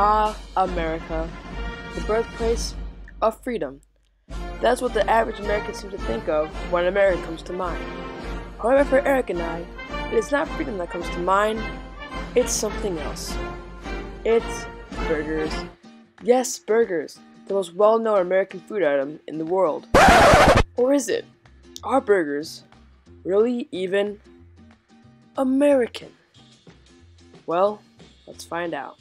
Ah, America, the birthplace of freedom. That's what the average American seems to think of when America comes to mind. However, for Eric and I, it is not freedom that comes to mind, it's something else. It's burgers. Yes, burgers, the most well-known American food item in the world. Or is it? Are burgers really even American? Well, let's find out.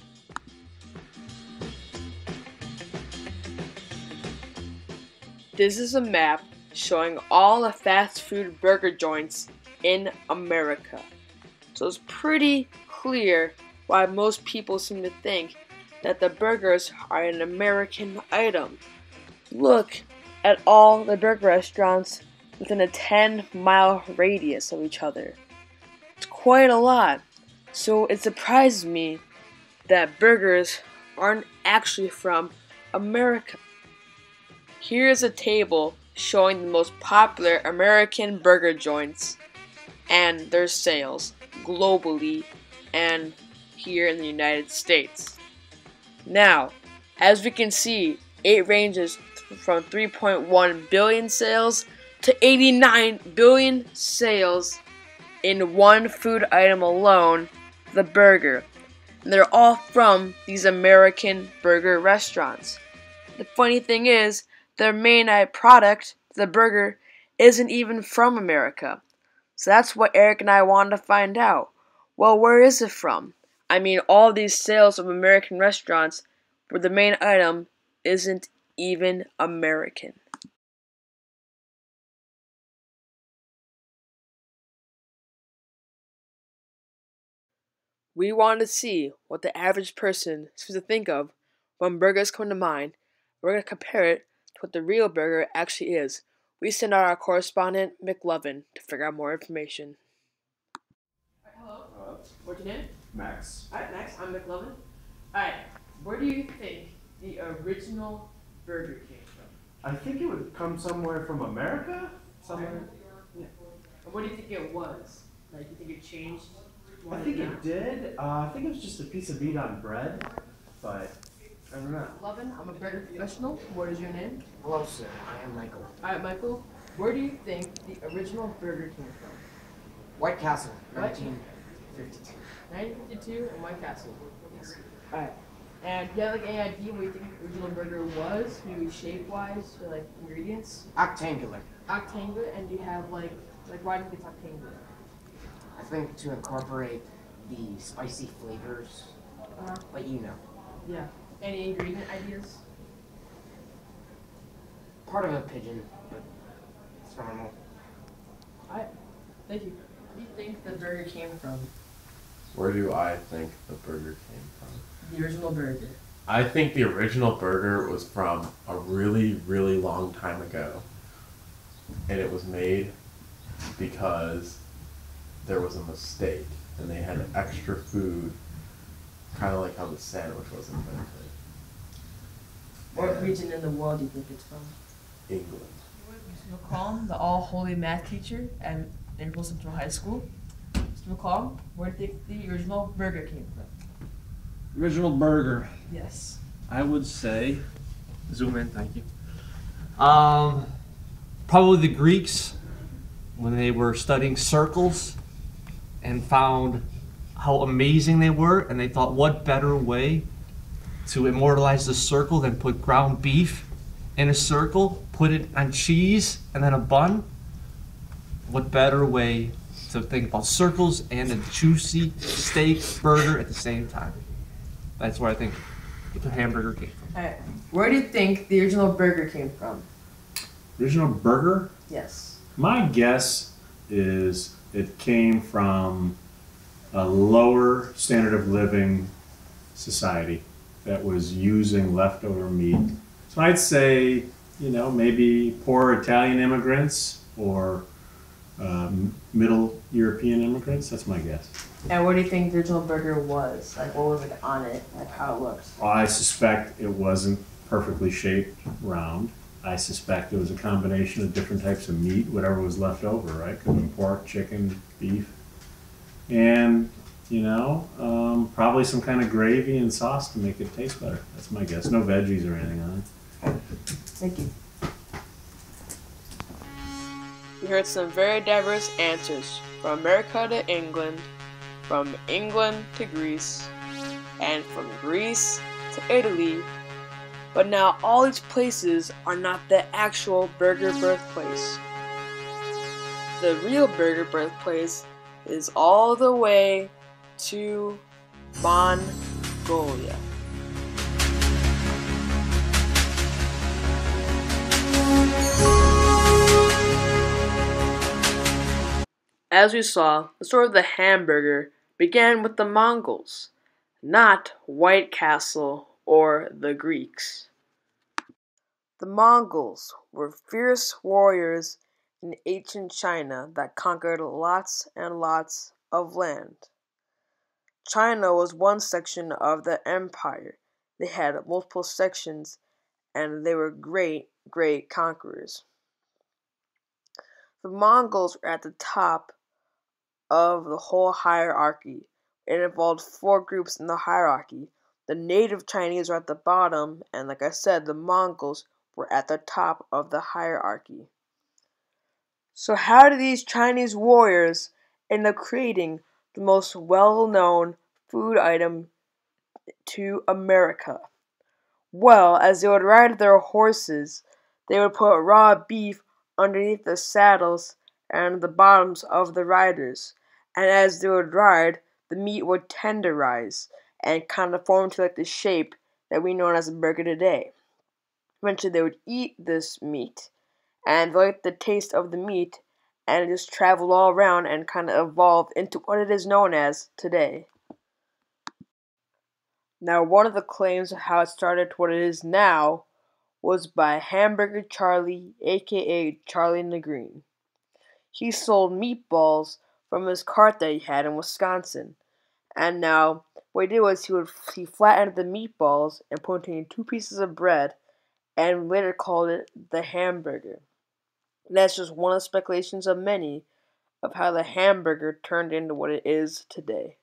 This is a map showing all the fast food burger joints in America. So it's pretty clear why most people seem to think that the burgers are an American item. Look at all the burger restaurants within a 10-mile radius of each other. It's quite a lot. So it surprises me that burgers aren't actually from America. Here's a table showing the most popular American burger joints and their sales globally and here in the United States. Now, as we can see, it ranges from 3.1 billion sales to 89 billion sales in one food item alone, the burger. And they're all from these American burger restaurants. The funny thing is, their main product, the burger, isn't even from America. So that's what Eric and I wanted to find out. Well, where is it from? I mean, all these sales of American restaurants where the main item isn't even American. We wanted to see what the average person seems to think of when burgers come to mind. We're going to compare it to what the real burger actually is. We sent out our correspondent, McLovin, to figure out more information. Hello. Hello. What's your name? Max. Alright, Max, I'm McLovin. Alright, where do you think the original burger came from? I think it would come somewhere from America? Somewhere. Yeah. And what do you think it was? Like, you think it changed? I think it did. I think it was just a piece of meat on bread, but I don't know. McLovin, I'm a burger professional. What is your name? Hello, sir. I am Michael. Alright, Michael, where do you think the original burger came from? White Castle, What? 1952. 1952 and White Castle. Yes. Alright. And do you have like any idea what you think the original burger was? Maybe shape-wise or like ingredients? Octangular. Octangular, and do you have like why do you think it's octangular? I think to incorporate the spicy flavors, but you know. Yeah. Any ingredient ideas? Part of a pigeon, but it's normal. Alright. Thank you. Where do you think the burger came from? Where do I think the burger came from? The original burger. I think the original burger was from a really, really long time ago. And it was made because there was a mistake and they had extra food, kind of like how the sandwich was invented. What And region in the world do you think it's from? England. Mr. McCollum, the all-holy math teacher at Naperville Central High School. Mr. McCollum, where do you think the original burger came from? Original burger, Yes. I would say, zoom in, thank you. Probably the Greeks, when they were studying circles and found how amazing they were, and they thought, what better way to immortalize the circle than put ground beef in a circle, put it on cheese, and then a bun? What better way to think about circles and a juicy steak burger at the same time? That's where I think the hamburger came from. Alright. Where do you think the original burger came from? Original burger? Yes. My guess is it came from a lower standard of living society that was using leftover meat. So I'd say, maybe poor Italian immigrants or middle European immigrants. That's my guess. And what do you think the original burger was? Like, what was like on it? Like how it looked? I suspect it wasn't perfectly shaped round. I suspect it was a combination of different types of meat, whatever was left over, right? Could have been pork, chicken, beef. And You know, probably some kind of gravy and sauce to make it taste better. That's my guess. No veggies or anything on it. Thank you. We heard some very diverse answers, from America to England, from England to Greece, and from Greece to Italy. But now all these places are not the actual burger birthplace. The real burger birthplace is all the way to Mongolia. As we saw, the story of the hamburger began with the Mongols, not White Castle or the Greeks. The Mongols were fierce warriors in ancient China that conquered lots and lots of land. China was one section of the empire. They had multiple sections and they were great, great conquerors. The Mongols were at the top of the whole hierarchy. It involved 4 groups in the hierarchy. The native Chinese were at the bottom, and like I said, the Mongols were at the top of the hierarchy. So how did these Chinese warriors end up creating the most well-known food item to America? Well, as they would ride their horses, they would put raw beef underneath the saddles and the bottoms of the riders. And as they would ride, the meat would tenderize and kind of form to like the shape that we know as a burger today. Eventually they would eat this meat and they liked the taste of the meat, and it just traveled all around and kind of evolved into what it is known as today. Now, one of the claims of how it started to what it is now was by Hamburger Charlie, aka Charlie in the Green. He sold meatballs from his cart that he had in Wisconsin. And now, what he did was he flattened the meatballs and put it in 2 pieces of bread and later called it the hamburger. And that's just one of the speculations of many of how the hamburger turned into what it is today.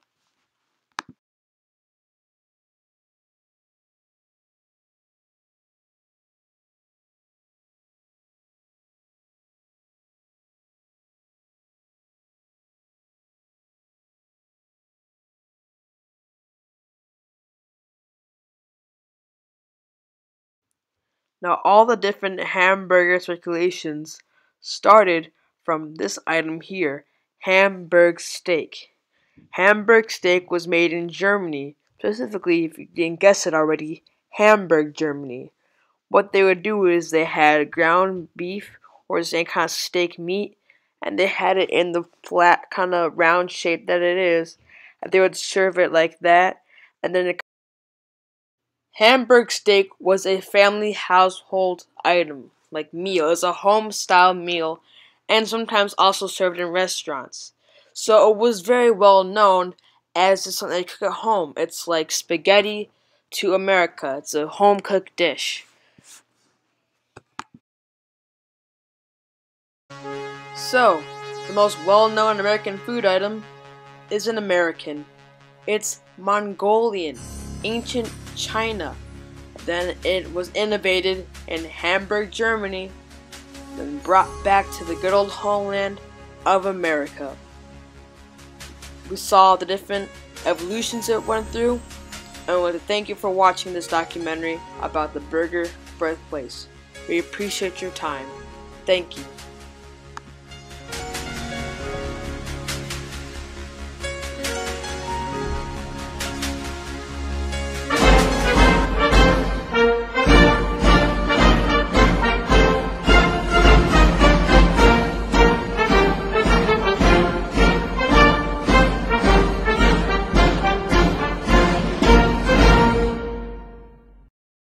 Now, all the different hamburger speculations started from this item here, Hamburg steak. Hamburg steak was made in Germany, specifically, if you didn't guess it already, Hamburg, Germany. What they would do is they had ground beef or the same kind of steak meat, and they had it in the flat kind of round shape that it is, and they would serve it like that, and then Hamburg steak was a family household item, like meal. It was a home-style meal, and sometimes also served in restaurants. So it was very well known as just something they cook at home. It's like spaghetti to America. It's a home-cooked dish. So, the most well-known American food item isn't American. It's Mongolian, ancient China. Then it was innovated in Hamburg, Germany, then brought back to the good old homeland of America. We saw the different evolutions it went through, and I want to thank you for watching this documentary about the burger birthplace. We appreciate your time. Thank you.